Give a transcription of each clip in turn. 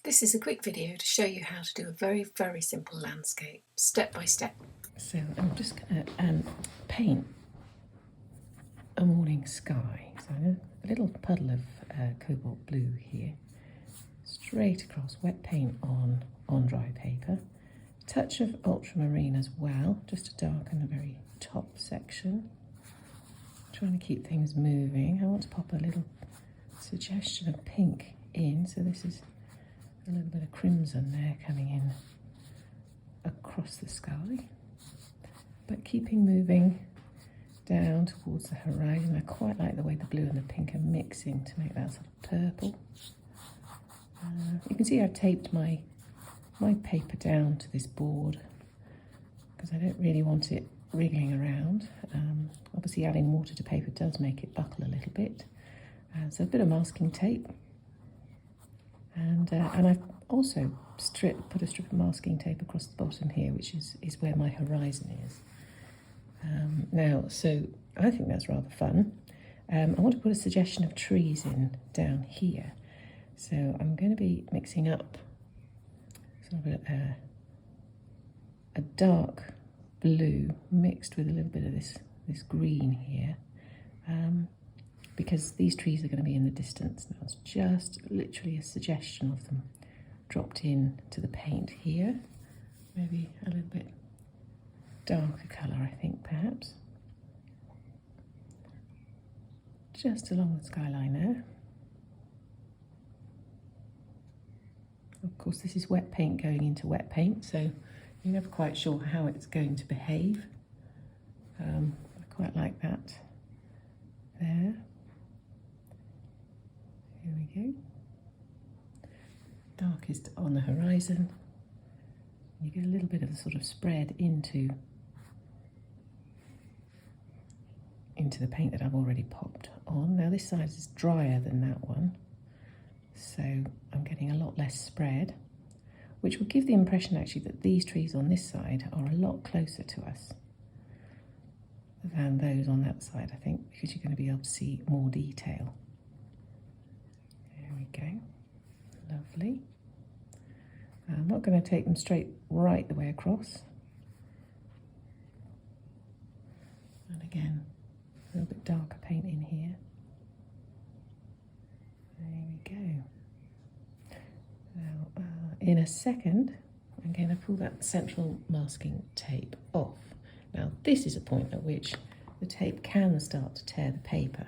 This is a quick video to show you how to do a very simple landscape, step by step. So I'm just going to paint a morning sky. So a little puddle of cobalt blue here, straight across, wet paint on dry paper. Touch of ultramarine as well, just to darken the very top section. Trying to keep things moving. I want to pop a little suggestion of pink in, so this is a little bit of crimson there coming in across the sky, but keeping moving down towards the horizon. I quite like the way the blue and the pink are mixing to make that sort of purple. You can see I've taped my paper down to this board because I don't really want it wriggling around. Obviously adding water to paper does make it buckle a little bit, so a bit of masking tape. And I've also put a strip of masking tape across the bottom here, which is where my horizon is. Now, so I think that's rather fun. I want to put a suggestion of trees in down here. So I'm going to be mixing up sort of a dark blue mixed with a little bit of this green here. Because these trees are going to be in the distance. Now it's just literally a suggestion of them dropped in to the paint here. Maybe a little bit darker colour, I think, perhaps. Just along the skyline there. Of course, this is wet paint going into wet paint, so you're never quite sure how it's going to behave. I quite like that there. Here we go. Darkest on the horizon. You get a little bit of a sort of spread into the paint that I've already popped on. Now this side is drier than that one, so I'm getting a lot less spread, which will give the impression actually that these trees on this side are a lot closer to us than those on that side, I think, because you're going to be able to see more detail. There we go. Lovely. I'm not going to take them straight right the way across. And again, a little bit darker paint in here. There we go. Now, in a second, I'm going to pull that central masking tape off. Now, this is a point at which the tape can start to tear the paper.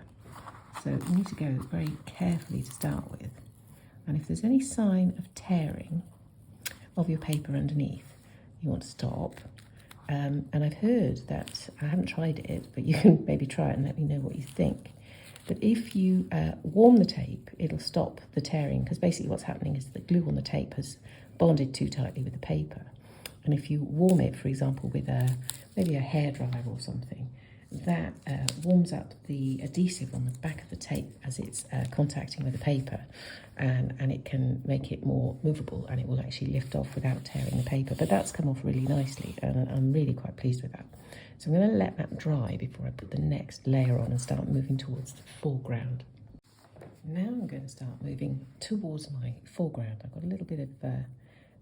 So you need to go very carefully to start with. And if there's any sign of tearing of your paper underneath, you want to stop. And I've heard that, I haven't tried it, but you can maybe try it and let me know what you think. But if you warm the tape, it'll stop the tearing, because basically what's happening is the glue on the tape has bonded too tightly with the paper. And if you warm it, for example, with maybe a hairdryer or something, that warms up the adhesive on the back of the tape as it's contacting with the paper, and it can make it more movable, and it will actually lift off without tearing the paper. But that's come off really nicely, and I'm really quite pleased with that. So I'm going to let that dry before I put the next layer on and start moving towards the foreground. Now I'm going to start moving towards my foreground. I've got a little bit of,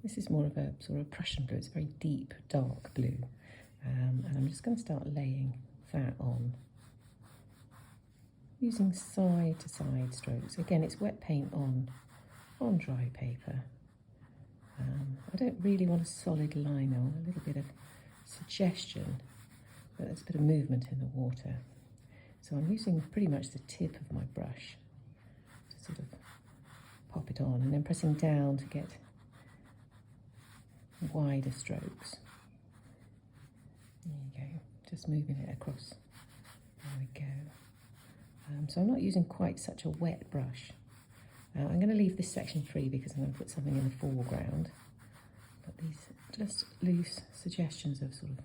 this is more of a sort of Prussian blue. It's a very deep, dark blue. And I'm just going to start laying that on, using side to side strokes. Again, it's wet paint on dry paper. I don't really want a solid line. I want a little bit of suggestion, but there's a bit of movement in the water. So I'm using pretty much the tip of my brush to sort of pop it on, and then pressing down to get wider strokes. There you go. Just moving it across. There we go. So I'm not using quite such a wet brush. I'm going to leave this section free because I'm going to put something in the foreground. But these just loose suggestions of sort of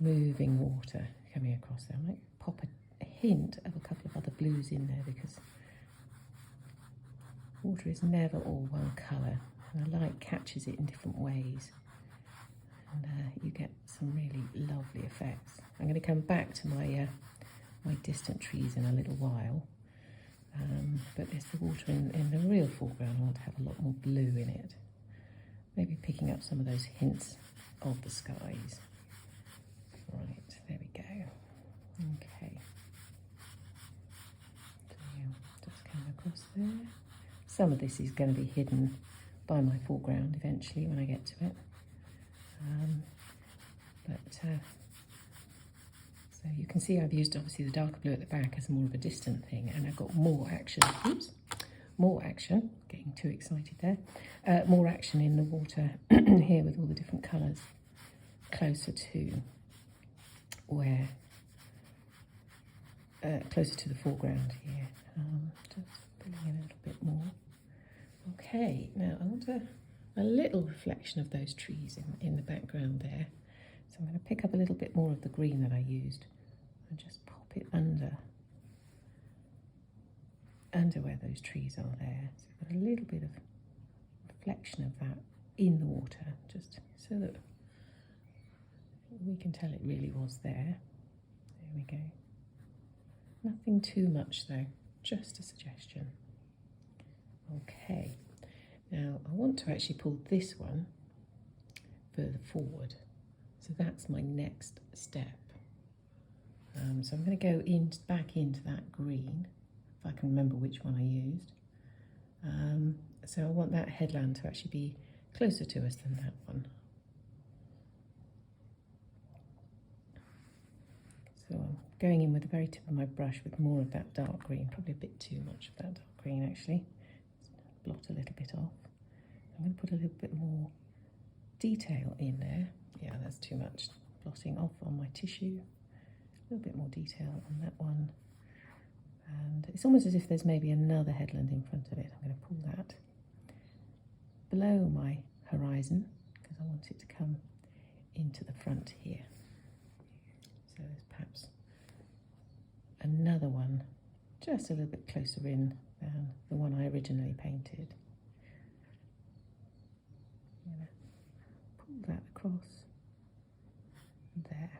moving water coming across there. I might pop a hint of a couple of other blues in there, because water is never all one colour, and the light catches it in different ways. And you get some really lovely effects. I'm going to come back to my distant trees in a little while. but it's the water in the real foreground. I want to have a lot more blue in it. Maybe picking up some of those hints of the skies. Right, there we go. Okay. So just come across there. Some of this is going to be hidden by my foreground eventually when I get to it. So you can see I've used obviously the darker blue at the back as more of a distant thing, and I've got more action. Oops, more action. Getting too excited there. More action in the water here with all the different colours closer to where, closer to the foreground here. Just filling in a little bit more. Okay, now I want a little reflection of those trees in the background there. So I'm going to pick up a little bit more of the green that I used and just pop it under where those trees are there. So I've got a little bit of reflection of that in the water, just so that we can tell it really was there. There we go. Nothing too much though, just a suggestion. Okay, now I want to actually pull this one further forward. So that's my next step. So I'm going to go back into that green, if I can remember which one I used. So I want that headland to actually be closer to us than that one. So I'm going in with the very tip of my brush with more of that dark green, probably a bit too much of that dark green actually. Blot a little bit off. I'm going to put a little bit more detail in there. Yeah, that's too much blotting off on my tissue. A little bit more detail on that one. And it's almost as if there's maybe another headland in front of it. I'm going to pull that below my horizon because I want it to come into the front here. So there's perhaps another one just a little bit closer in than the one I originally painted. I'm going to pull that across there,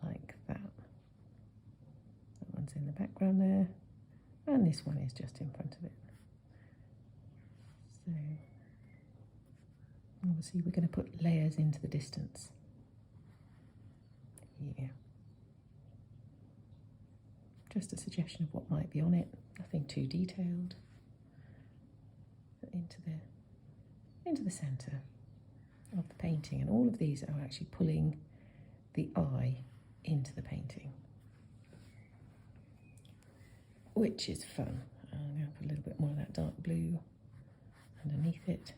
like that. That one's in the background there, and this one is just in front of it. So obviously we're going to put layers into the distance here. Just a suggestion of what might be on it, nothing too detailed. But into the centre of the painting, and all of these are actually pulling the eye into the painting, which is fun. I'm going to put a little bit more of that dark blue underneath it,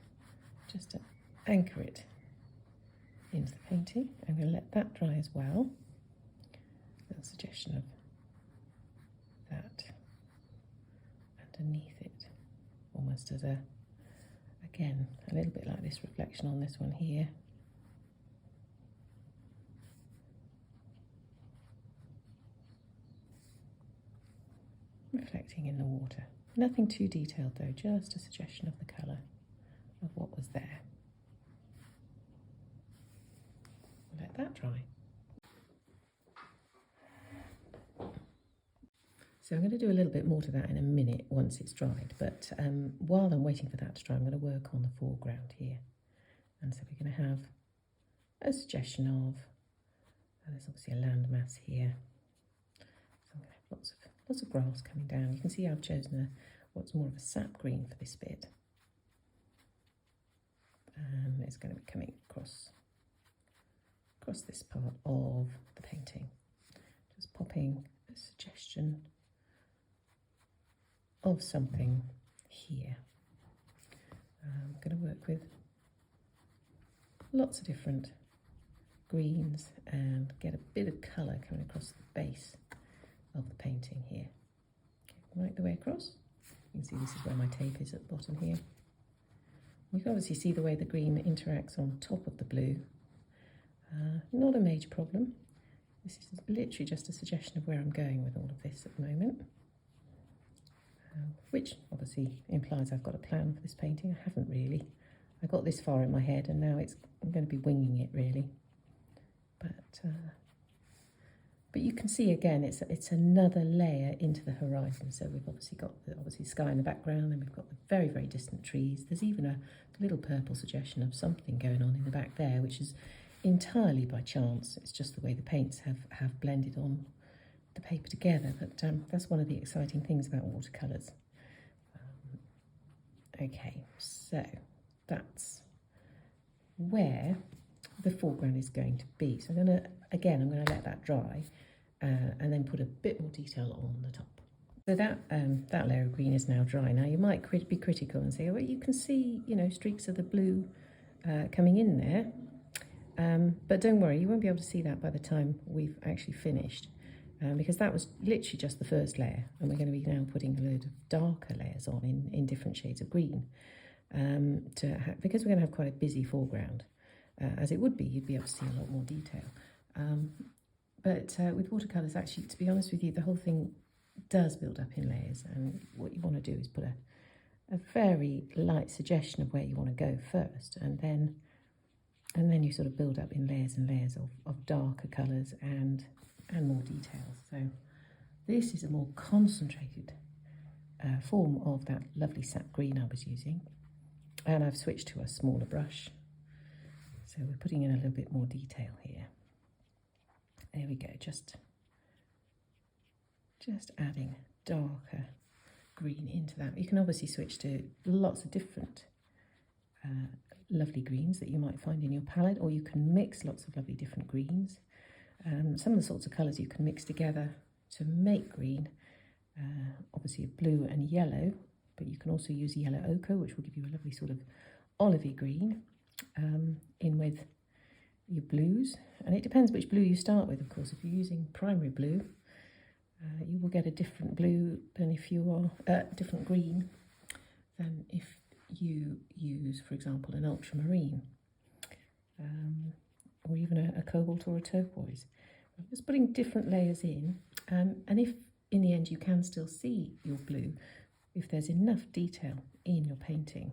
just to anchor it into the painting. I'm going to let that dry as well. A little suggestion of that underneath it, almost as again, a little bit like this reflection on this one here. Reflecting in the water. Nothing too detailed though, just a suggestion of the colour of what was there. Let that dry. So I'm going to do a little bit more to that in a minute once it's dried, but while I'm waiting for that to dry, I'm going to work on the foreground here. And so we're going to have a suggestion of, there's obviously a landmass here. So I'm going to have lots of grass coming down. You can see I've chosen what's more of a sap green for this bit. And it's going to be coming across this part of the painting. Just popping a suggestion of something here. I'm going to work with lots of different greens and get a bit of colour coming across the base of the painting here. Right the way across. You can see this is where my tape is at the bottom here. You can obviously see the way the green interacts on top of the blue. Not a major problem. This is literally just a suggestion of where I'm going with all of this at the moment. Which obviously implies I've got a plan for this painting. I haven't really. I got this far in my head and now I'm going to be winging it really. But But you can see again, it's another layer into the horizon. So we've obviously got the sky in the background, and we've got the very, very distant trees. There's even a little purple suggestion of something going on in the back there, which is entirely by chance. It's just the way the paints have blended on the paper together. But that's one of the exciting things about watercolours. Okay, so that's where the foreground is going to be. So I'm going to let that dry and then put a bit more detail on the top. So that layer of green is now dry. Now you might be critical and say, oh, well, you can see, you know, streaks of the blue coming in there. But don't worry, you won't be able to see that by the time we've actually finished. Because that was literally just the first layer, and we're going to be now putting a load of darker layers on in different shades of green, because we're going to have quite a busy foreground, as it would be. You'd be able to see a lot more detail. But with watercolours, actually, to be honest with you, the whole thing does build up in layers, and what you want to do is put a very light suggestion of where you want to go first, and then you sort of build up in layers and layers of darker colours and more details. So this is a more concentrated form of that lovely sap green I was using, and I've switched to a smaller brush, so we're putting in a little bit more detail here. There we go, just adding darker green into that. You can obviously switch to lots of different lovely greens that you might find in your palette, or you can mix lots of lovely different greens. Some of the sorts of colours you can mix together to make green, obviously blue and yellow, but you can also use yellow ochre, which will give you a lovely sort of olivey green, in with your blues. And it depends which blue you start with, of course. If you're using primary blue, you will get a different blue than if you are different green than if you use, for example, an ultramarine. Or even a cobalt or a turquoise. I'm just putting different layers in, and if in the end you can still see your blue, if there's enough detail in your painting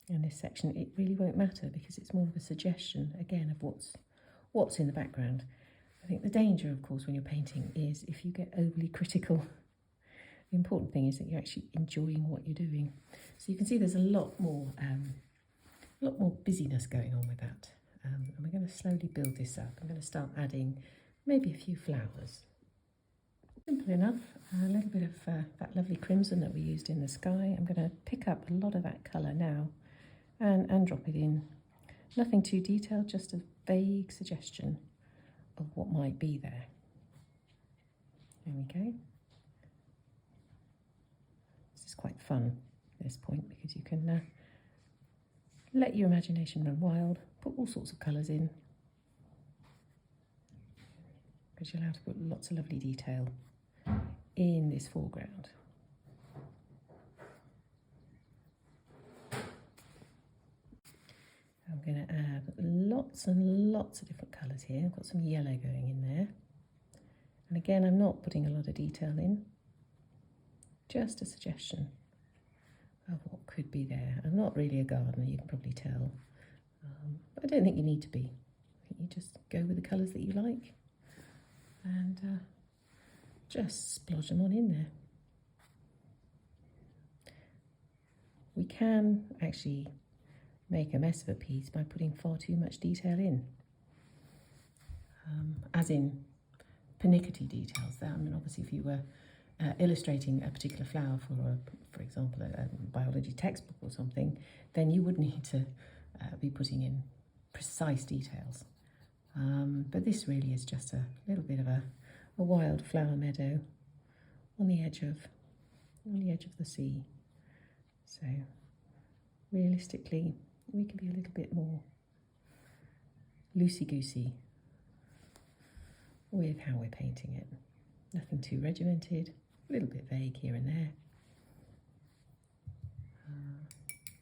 in this section, it really won't matter, because it's more of a suggestion again of what's in the background. I think the danger, of course, when you're painting is if you get overly critical. The important thing is that you're actually enjoying what you're doing. So you can see there's a lot more busyness going on with that. And we're going to slowly build this up. I'm going to start adding maybe a few flowers. Simple enough. A little bit of that lovely crimson that we used in the sky. I'm going to pick up a lot of that colour now and drop it in. Nothing too detailed, just a vague suggestion of what might be there. There we go. This is quite fun at this point, because you can let your imagination run wild, put all sorts of colours in, because you're allowed to put lots of lovely detail in this foreground. I'm going to add lots and lots of different colours here. I've got some yellow going in there. And again, I'm not putting a lot of detail in, just a suggestion of what could be there. I'm not really a gardener, you can probably tell. But I don't think you need to be. I think you just go with the colours that you like and just splodge them on in there. We can actually make a mess of a piece by putting far too much detail in, as in pernickety details. I mean, obviously, if you were illustrating a particular flower for example, a biology textbook or something, then you would need to be putting in precise details. But this really is just a little bit of a wild flower meadow on the edge of the sea. So realistically, we can be a little bit more loosey-goosey with how we're painting it. Nothing too regimented, a little bit vague here and there.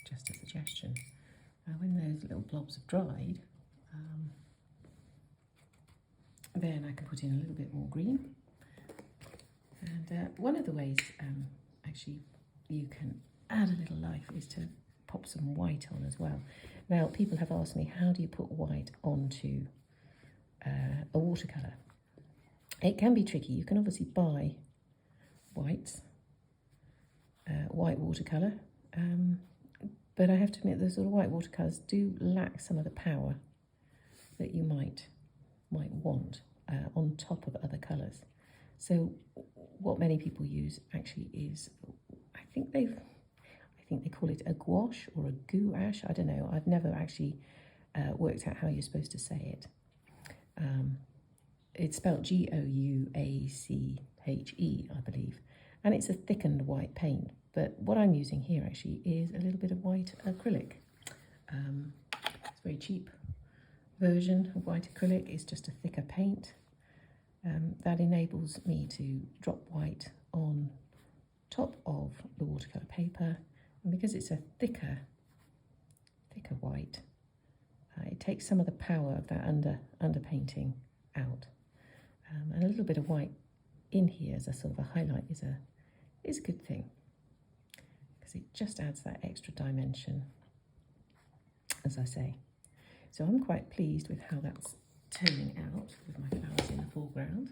Just a suggestion. When those little blobs have dried, then I can put in a little bit more green. And one of the ways actually you can add a little life is to pop some white on as well. Now, people have asked me, how do you put white onto a watercolour? It can be tricky. You can obviously buy whites, white watercolour, but I have to admit the sort of white watercolours do lack some of the power that you might want on top of other colours. So what many people use actually is, I think they call it a gouache or a gouache. I don't know. I've never actually worked out how you're supposed to say it. It's spelled Gouache, I believe, and it's a thickened white paint. But what I'm using here actually is a little bit of white acrylic. It's a very cheap version of white acrylic. It's just a thicker paint. That enables me to drop white on top of the watercolour paper, and because it's a thicker white, it takes some of the power of that underpainting out. And a little bit of white in here as a sort of a highlight is a good thing, because it just adds that extra dimension, as I say. So I'm quite pleased with how that's turning out with my flowers in the foreground.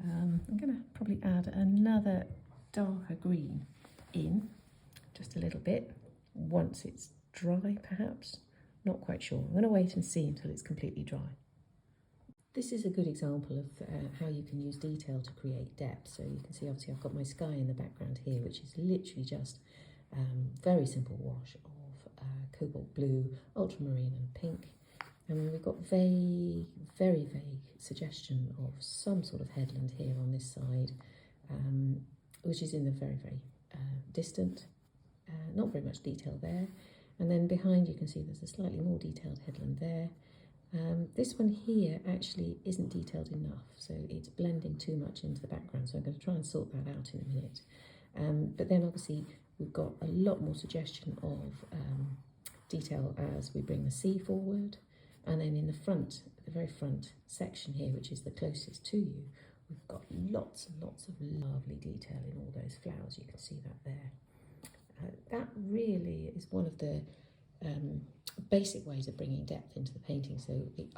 I'm going to probably add another darker green in, just a little bit, once it's dry perhaps. Not quite sure. I'm going to wait and see until it's completely dry. This is a good example of how you can use detail to create depth. So you can see obviously I've got my sky in the background here, which is literally just very simple wash of cobalt blue, ultramarine and pink. And we've got very vague suggestion of some sort of headland here on this side, which is in the very distant, not very much detail there. And then behind you can see there's a slightly more detailed headland there. This one here actually isn't detailed enough, so it's blending too much into the background, so I'm going to try and sort that out in a minute. But then obviously we've got a lot more suggestion of detail as we bring the sea forward, and then in the front, the very front section here, which is the closest to you, we've got lots and lots of lovely detail in all those flowers. You can see that there. That really is one of the basic ways of bringing depth into the painting. So the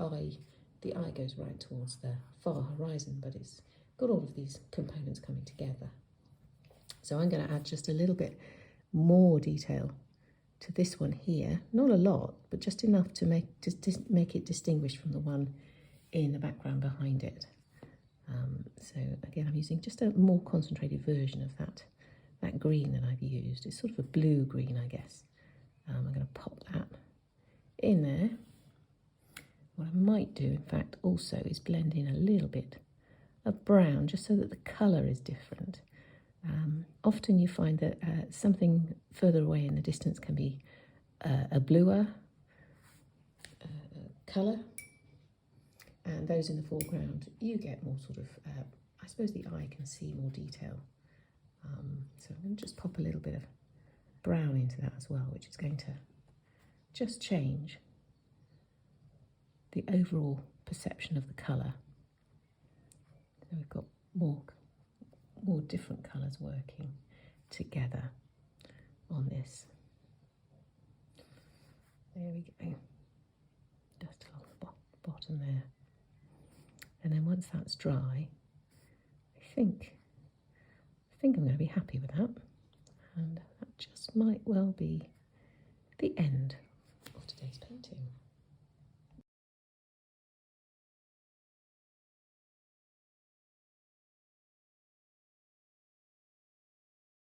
eye goes right towards the far horizon, but it's got all of these components coming together. So I'm going to add just a little bit more detail to this one here. Not a lot, but just enough to make it distinguished from the one in the background behind it. So again, I'm using just a more concentrated version of that green that I've used. It's sort of a blue green, I guess. I'm going to pop that in there. What I might do, in fact, also is blend in a little bit of brown, just so that the colour is different. Often you find that something further away in the distance can be a bluer colour, and those in the foreground you get more sort of, I suppose the eye can see more detail. So I'm going to just pop a little bit of brown into that as well, which is going to just change the overall perception of the colour. So we've got more different colours working together on this. There we go. Just along the bottom there. And then once that's dry, I think I'm going to be happy with that. And that just might well be the end of today's painting.